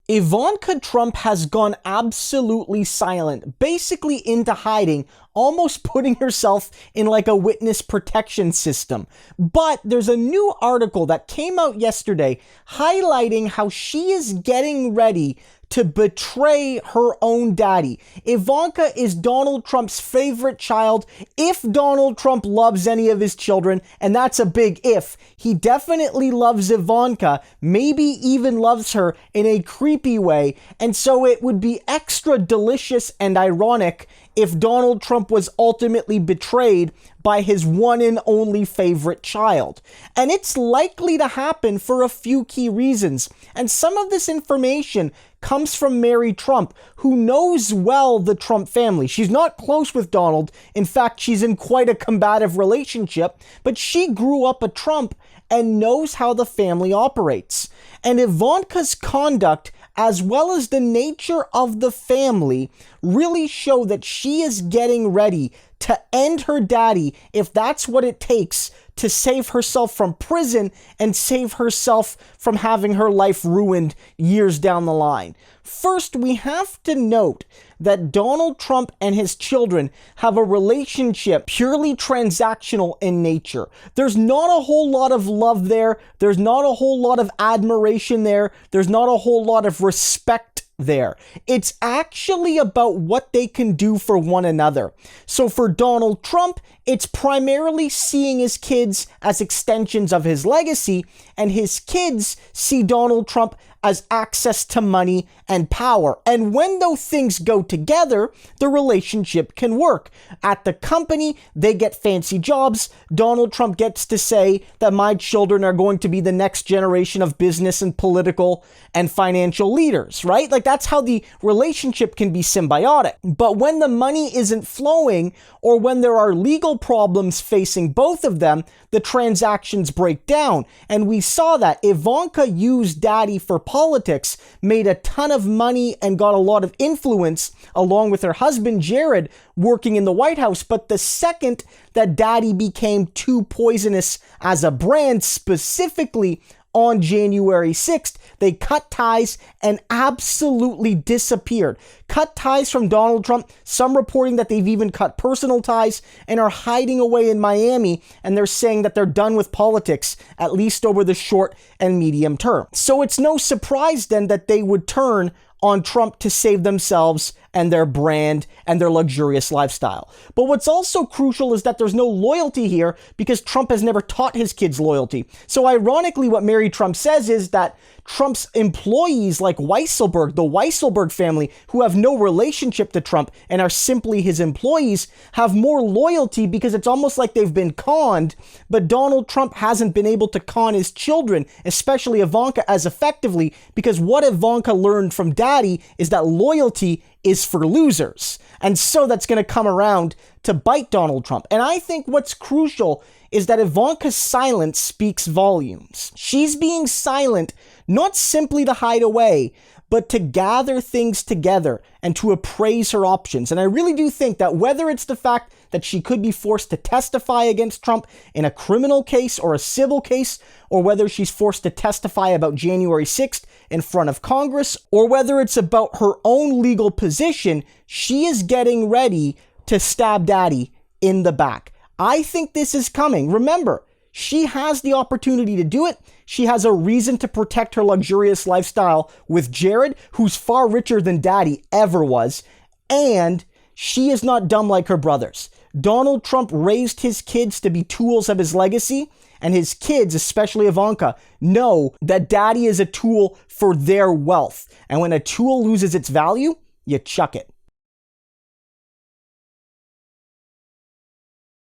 Ivanka Trump has gone absolutely silent, basically into hiding, almost putting herself in like a witness protection system. But there's a new article that came out yesterday highlighting how she is getting ready to betray her own daddy. Ivanka is Donald Trump's favorite child, if Donald Trump loves any of his children, and that's a big if. He definitely loves Ivanka, maybe even loves her in a creepy way, and so it would be extra delicious and ironic if Donald Trump was ultimately betrayed by his one and only favorite child. And it's likely to happen for a few key reasons. And some of this information comes from Mary Trump, who knows well the Trump family. She's not close with Donald. In fact, she's in quite a combative relationship, but she grew up a Trump and knows how the family operates. And Ivanka's conduct, as well as the nature of the family, really show that she is getting ready to end her daddy if that's what it takes to save herself from prison and save herself from having her life ruined years down the line. First, we have to note that Donald Trump and his children have a relationship purely transactional in nature. There's not a whole lot of love there. There's not a whole lot of admiration there. There's not a whole lot of respect there. It's actually about what they can do for one another. So for Donald Trump, it's primarily seeing his kids as extensions of his legacy, and his kids see Donald Trump as access to money and power. And when those things go together, the relationship can work. At the company, they get fancy jobs. Donald Trump gets to say that my children are going to be the next generation of business and political and financial leaders, right? Like that's how the relationship can be symbiotic. But when the money isn't flowing, or when there are legal problems facing both of them, the transactions break down. And we saw that Ivanka used daddy for politics, made a ton of money and got a lot of influence along with her husband Jared working in the White House. But the second that daddy became too poisonous as a brand, specifically on January 6th, they cut ties and absolutely disappeared. Cut ties from Donald Trump, some reporting that they've even cut personal ties and are hiding away in Miami, and they're saying that they're done with politics, at least over the short and medium term. So it's no surprise then that they would turn on Trump to save themselves and their brand and their luxurious lifestyle. But what's also crucial is that there's no loyalty here because Trump has never taught his kids loyalty. So ironically, what Mary Trump says is that Trump's employees like Weisselberg, the Weisselberg family, who have no relationship to Trump and are simply his employees, have more loyalty because it's almost like they've been conned, but Donald Trump hasn't been able to con his children, especially Ivanka, as effectively, because what Ivanka learned from daddy is that loyalty is for losers. And so that's going to come around to bite Donald Trump. And I think what's crucial is that Ivanka's silence speaks volumes. She's being silent not simply to hide away, but to gather things together and to appraise her options. And I really do think that whether it's the fact that she could be forced to testify against Trump in a criminal case or a civil case, or whether she's forced to testify about January 6th in front of Congress, or whether it's about her own legal position, she is getting ready to stab daddy in the back. I think this is coming. Remember, she has the opportunity to do it. She has a reason to protect her luxurious lifestyle with Jared, who's far richer than daddy ever was. And she is not dumb like her brothers. Donald Trump raised his kids to be tools of his legacy, and his kids, especially Ivanka, know that daddy is a tool for their wealth. And when a tool loses its value, you chuck it.